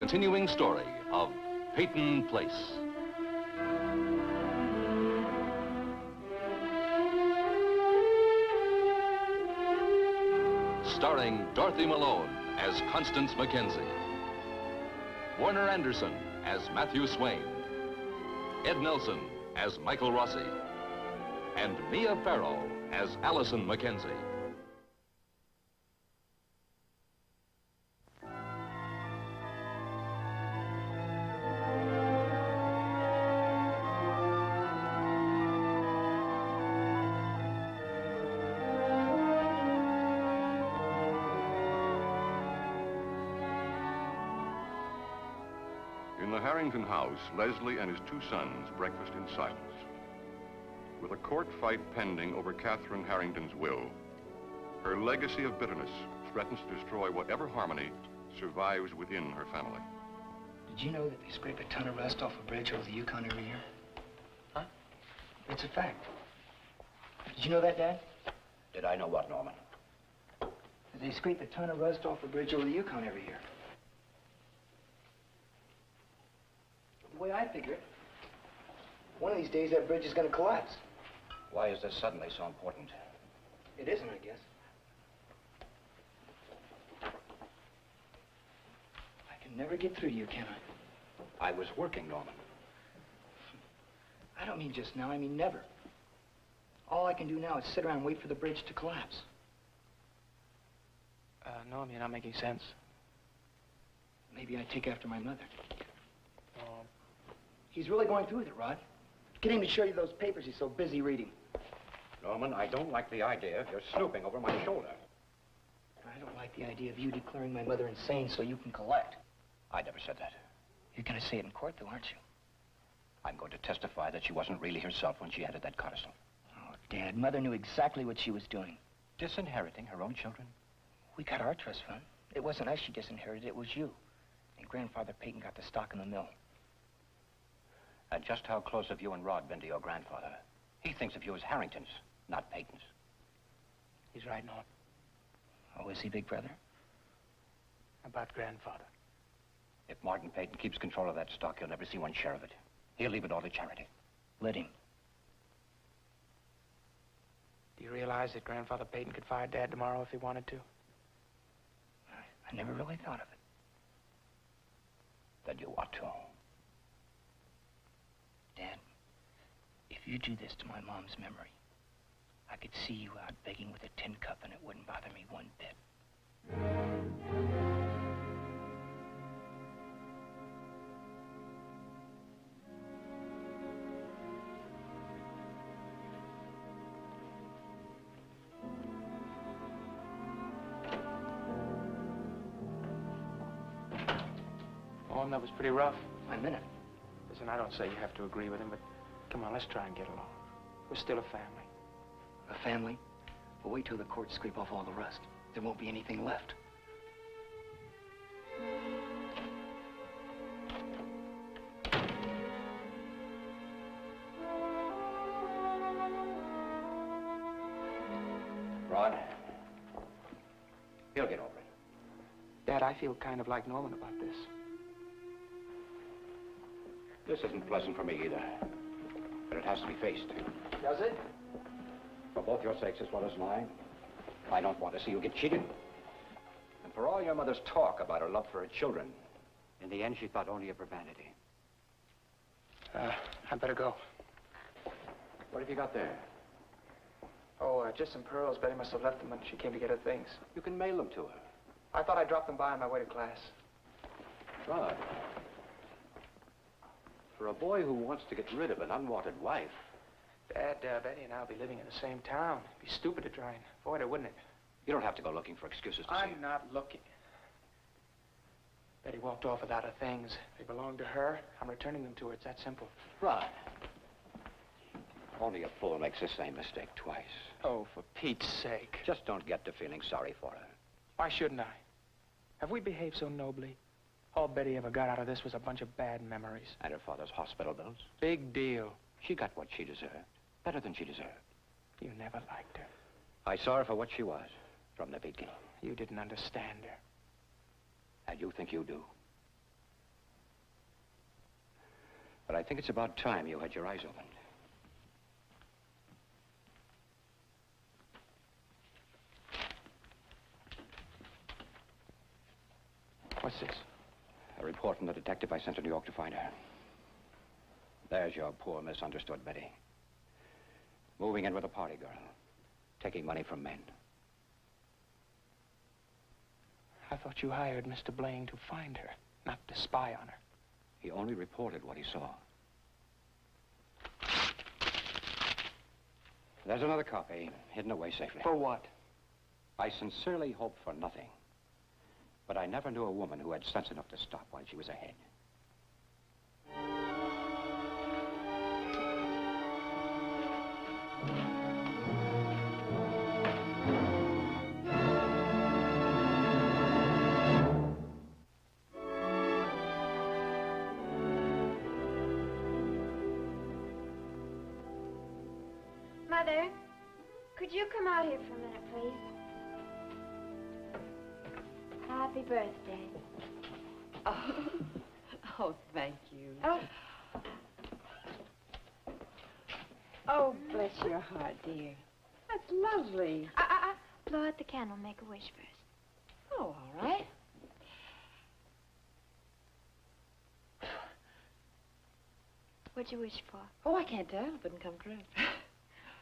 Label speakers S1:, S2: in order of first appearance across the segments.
S1: Continuing story of Peyton Place. Starring Dorothy Malone as Constance Mackenzie, Warner Anderson as Matthew Swain, Ed Nelson as Michael Rossi, and Mia Farrow as Allison Mackenzie.
S2: In the Harrington house, Leslie and his two sons breakfast in silence. With a court fight pending over Catherine Harrington's will, her legacy of bitterness threatens to destroy whatever harmony survives within her family.
S3: Did you know that they scrape a ton of rust off a bridge over the Yukon every year?
S4: Huh?
S3: It's a fact. Did you know that, Dad?
S4: Did I know what, Norman?
S3: That they scrape a ton of rust off a bridge over the Yukon every year. The way I figure it, one of these days that bridge is going to collapse.
S4: Why is this suddenly so important?
S3: It isn't, I guess. I can never get through to you, can I?
S4: I was working, Norman.
S3: I don't mean just now, I mean never. All I can do now is sit around and wait for the bridge to collapse.
S5: Norm, you're not making sense.
S3: Maybe I take after my mother. He's really going through with it, Rod. Get him to show you those papers he's so busy reading.
S4: Norman, I don't like the idea of your snooping over my shoulder.
S3: I don't like the idea of you declaring my mother insane so you can collect.
S4: I never said that.
S3: You're going to say it in court, though, aren't you?
S4: I'm going to testify that she wasn't really herself when she entered that codicil.
S3: Oh, Dad, Mother knew exactly what she was doing.
S4: Disinheriting her own children?
S3: We got our trust fund. It wasn't us she disinherited, it was you. And Grandfather Peyton got the stock in the mill.
S4: And just how close have you and Rod been to your grandfather? He thinks of you as Harrington's, not Peyton's.
S5: He's right, Norm.
S3: Oh, is he, big brother?
S5: About grandfather.
S4: If Martin Peyton keeps control of that stock, you'll never see one share of it. He'll leave it all to charity.
S3: Let him.
S5: Do you realize that Grandfather Peyton could fire Dad tomorrow if he wanted to?
S3: I never really thought of it.
S4: Then you ought to.
S3: Dad, if you do this to my mom's memory, I could see you out begging with a tin cup and it wouldn't bother me one bit.
S5: Norm, that was pretty rough.
S3: I'm in it.
S5: Listen, I don't say you have to agree with him, but come on, let's try and get along. We're still a family.
S3: A family? Well, wait till the courts scrape off all the rust. There won't be anything left.
S4: Rod, he'll get over it.
S5: Dad, I feel kind of like Norman about this.
S4: This isn't pleasant for me either, but it has to be faced.
S3: Does it?
S4: For both your sakes as well as mine, I don't want to see you get cheated. And for all your mother's talk about her love for her children, in the end, she thought only of her vanity.
S5: I'd better go.
S4: What have you got there?
S5: Oh, just some pearls. Betty must have left them when she came to get her things.
S4: You can mail them to her.
S5: I thought I'd drop them by on my way to class.
S4: Rod, for a boy who wants to get rid of an unwanted wife...
S5: Dad, Betty and I'll be living in the same town. It'd be stupid to try and avoid her, wouldn't it?
S4: You don't have to go looking for excuses to see her.
S5: I'm not looking. Betty walked off without her things. They belong to her. I'm returning them to her. It's that simple.
S4: Rod, only a fool makes the same mistake twice.
S5: Oh, for Pete's sake.
S4: Just don't get to feeling sorry for her.
S5: Why shouldn't I? Have we behaved so nobly? All Betty ever got out of this was a bunch of bad memories.
S4: And her father's hospital bills?
S5: Big deal.
S4: She got what she deserved. Better than she deserved.
S5: You never liked her.
S4: I saw her for what she was, from the beginning.
S5: You didn't understand her.
S4: And you think you do? think it's about time you had your eyes opened.
S5: What's this?
S4: A report from the detective I sent to New York to find her. There's your poor, misunderstood Betty. Moving in with a party girl. Taking money from men.
S5: I thought you hired Mr. Blaine to find her, not to spy on her.
S4: He only reported what he saw. There's another copy, hidden away safely.
S5: For what?
S4: I sincerely hope for nothing. But I never knew a woman who had sense enough to stop while she was ahead.
S6: Mother, could you come out here for a minute, please? Happy birthday.
S7: Oh, thank you.
S6: Oh.
S7: Oh, bless your heart, dear. That's lovely.
S6: Blow out the candle, make a wish first.
S7: Oh, all right.
S6: What'd you wish for?
S7: Oh, I can't tell. It wouldn't come true.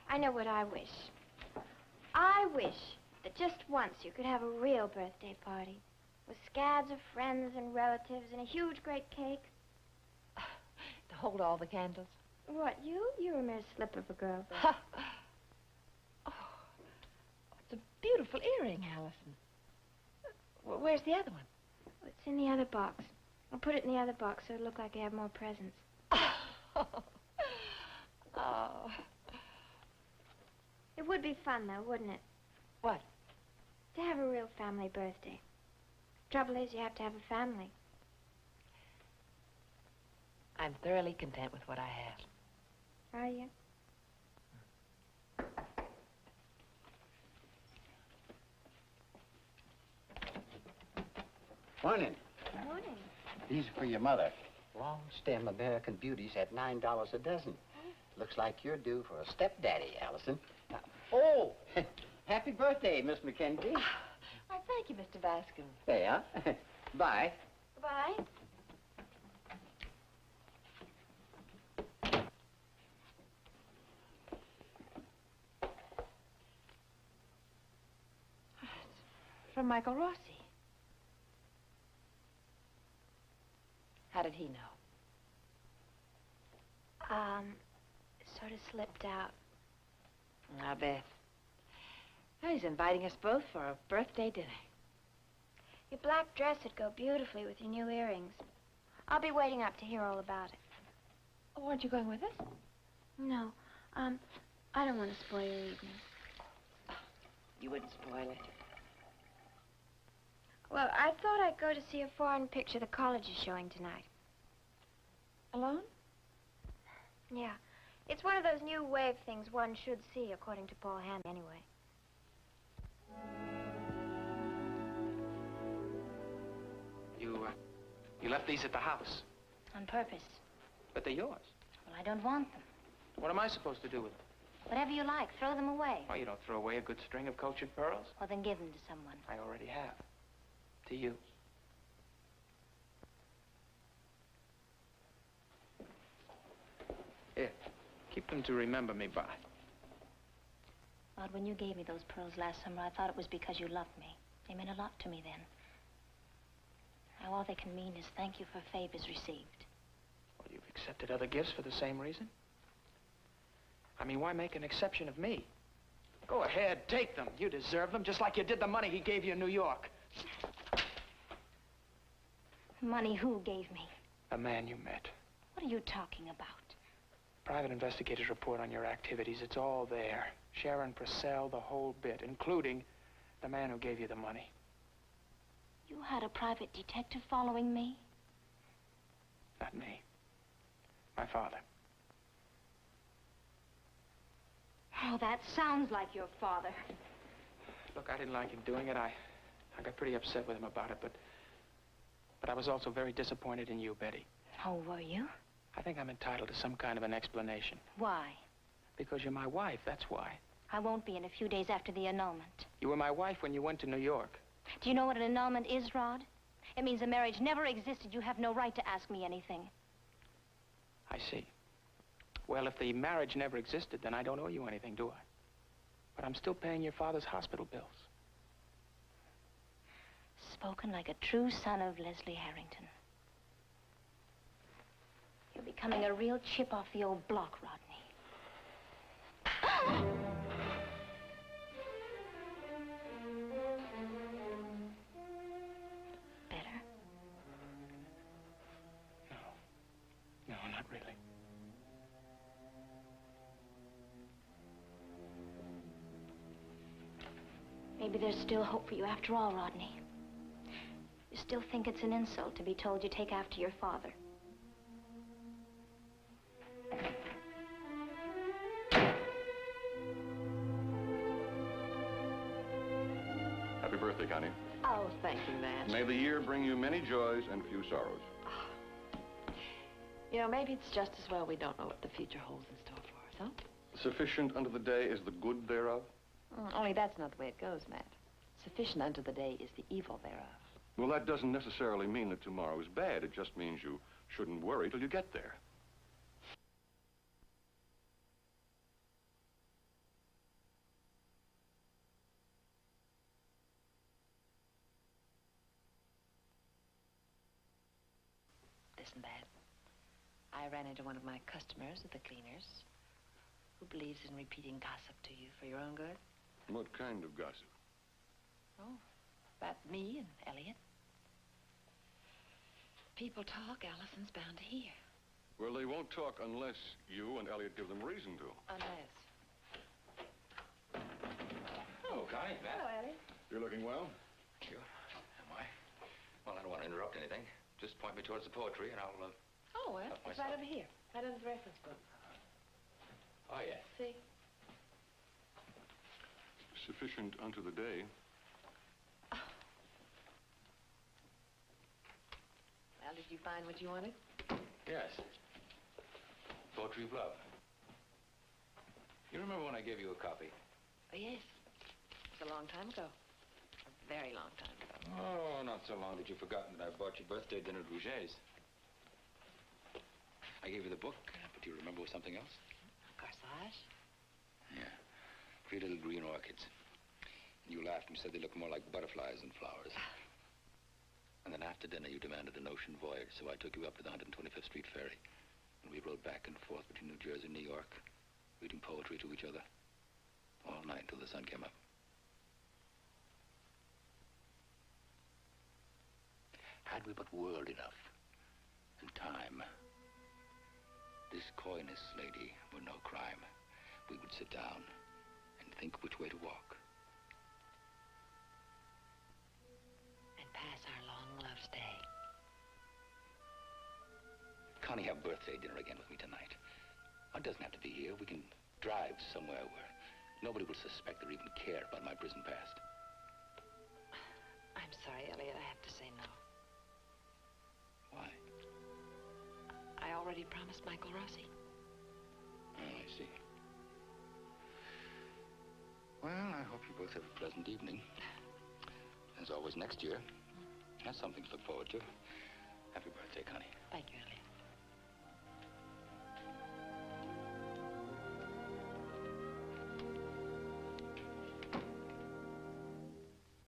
S6: I know what I wish. I wish that just once you could have a real birthday party with scads of friends and relatives and a huge, great cake.
S7: To hold all the candles.
S6: What, you? You're a mere slip of a girl.
S7: Oh, it's a beautiful earring, Allison. Where's the other one?
S6: It's in the other box. I'll put it in the other box so it'll look like I have more presents.
S7: Oh.
S6: It would be fun, though, wouldn't it?
S7: What?
S6: To have a real family birthday. Trouble is, you have to have a family.
S7: I'm thoroughly content with what I have.
S6: Are you?
S8: Morning.
S6: Morning.
S8: These are for your mother. Long stem American beauties at $9 a dozen. Looks like you're due for a stepdaddy, Allison. Oh, happy birthday, Miss Mackenzie.
S7: Why, thank you, Mr. Bascom.
S8: There you are. Bye.
S6: Goodbye.
S7: From Michael Rossi. How did he know?
S6: Sort of slipped out.
S7: I bet. Well, he's inviting us both for a birthday dinner.
S6: Your black dress would go beautifully with your new earrings. I'll be waiting up to hear all about it.
S7: Oh, aren't you going with us?
S6: No, I don't want to spoil your evening.
S7: You wouldn't spoil it.
S6: Well, I thought I'd go to see a foreign picture the college is showing tonight.
S7: Alone?
S6: Yeah. It's one of those new wave things one should see, according to Paul Hamm, anyway.
S5: You left these at the house.
S9: On purpose.
S5: But they're yours.
S9: Well, I don't want them.
S5: What am I supposed to do with them?
S9: Whatever you like, throw them away.
S5: Oh, you don't throw away a good string of cultured pearls?
S9: Well, then give them to someone.
S5: I already have. To you. Here, keep them to remember me by.
S9: Rod, when you gave me those pearls last summer, I thought it was because you loved me. They meant a lot to me then. Now all they can mean is thank you for favors received.
S5: Well, you've accepted other gifts for the same reason? I mean, why make an exception of me? Go ahead, take them. You deserve them, just like you did the money he gave you in New York.
S9: Money who gave me?
S5: A man you met.
S9: What are you talking about?
S5: Private investigator's report on your activities. It's all there. Sharon Purcell, the whole bit, including the man who gave you the money.
S9: You had a private detective following me?
S5: Not me. My father.
S9: Oh, that sounds like your father.
S5: Look, I didn't like him doing it. I got pretty upset with him about it, but I was also very disappointed in you, Betty.
S9: Oh, were you?
S5: I think I'm entitled to some kind of an explanation.
S9: Why?
S5: Because you're my wife, that's why.
S9: I won't be in a few days after the annulment.
S5: You were my wife when you went to New York.
S9: Do you know what an annulment is, Rod? It means the marriage never existed. You have no right to ask me anything.
S5: I see. Well, if the marriage never existed, then I don't owe you anything, do I? But I'm still paying your father's hospital bills.
S9: Spoken like a true son of Leslie Harrington. You're becoming a real chip off the old block, Rodney. Better?
S5: No, not really.
S9: Maybe there's still hope for you after all, Rodney. You still think it's an insult to be told you take after your father.
S2: Happy birthday, Connie.
S7: Oh, thank you, Matt.
S2: May the year bring you many joys and few sorrows.
S7: You know, maybe it's just as well we don't know what the future holds in store for us, huh?
S2: Sufficient unto the day is the good thereof.
S7: Only that's not the way it goes, Matt. Sufficient unto the day is the evil thereof.
S2: Well, that doesn't necessarily mean that tomorrow is bad. It just means you shouldn't worry till you get there.
S7: Listen, Dad. I ran into one of my customers at the cleaners who believes in repeating gossip to you for your own good.
S2: What kind of gossip?
S7: Oh, about me and Elliott. People talk, Allison's bound to hear.
S2: Well, they won't talk unless you and Elliott give them reason to.
S7: Unless.
S10: Hello, Connie. Matt.
S7: Hello, Elliott.
S2: You're looking well?
S10: Thank you. Am I? Well, I don't want to interrupt anything. Just point me towards the poetry and I'll,
S7: Oh, well,
S10: help
S7: it's
S10: myself.
S7: right over here. Right under the reference book.
S10: Oh, yeah.
S7: See?
S2: Sufficient unto the day.
S7: Well, did you find what you wanted?
S10: Yes. Poetry of love. You remember when I gave you a copy?
S7: Oh, yes. It was a long time ago. A very long time ago.
S10: Oh, not so long that you've forgotten that I bought your birthday dinner at Rouget's. I gave you the book, but do you remember something else?
S7: Corsage?
S10: Yeah. 3 little green orchids. And you laughed and said they looked more like butterflies than flowers. And then after dinner, you demanded an ocean voyage, so I took you up to the 125th Street ferry. And we rode back and forth between New Jersey and New York, reading poetry to each other all night until the sun came up. Had we but world enough and time, this coyness, lady, were no crime. We would sit down and think which way to walk.
S7: And pass our long love's day.
S10: Connie, have birthday dinner again with me tonight. It doesn't have to be here. We can drive somewhere where nobody will suspect or even care about my prison past.
S7: I'm sorry, Elliott. I have to say no.
S10: Why?
S7: I already promised Michael Rossi.
S10: Oh, I see. Well, I hope you both have a pleasant evening. As always, next year, that's something to look forward to. Happy birthday, Connie.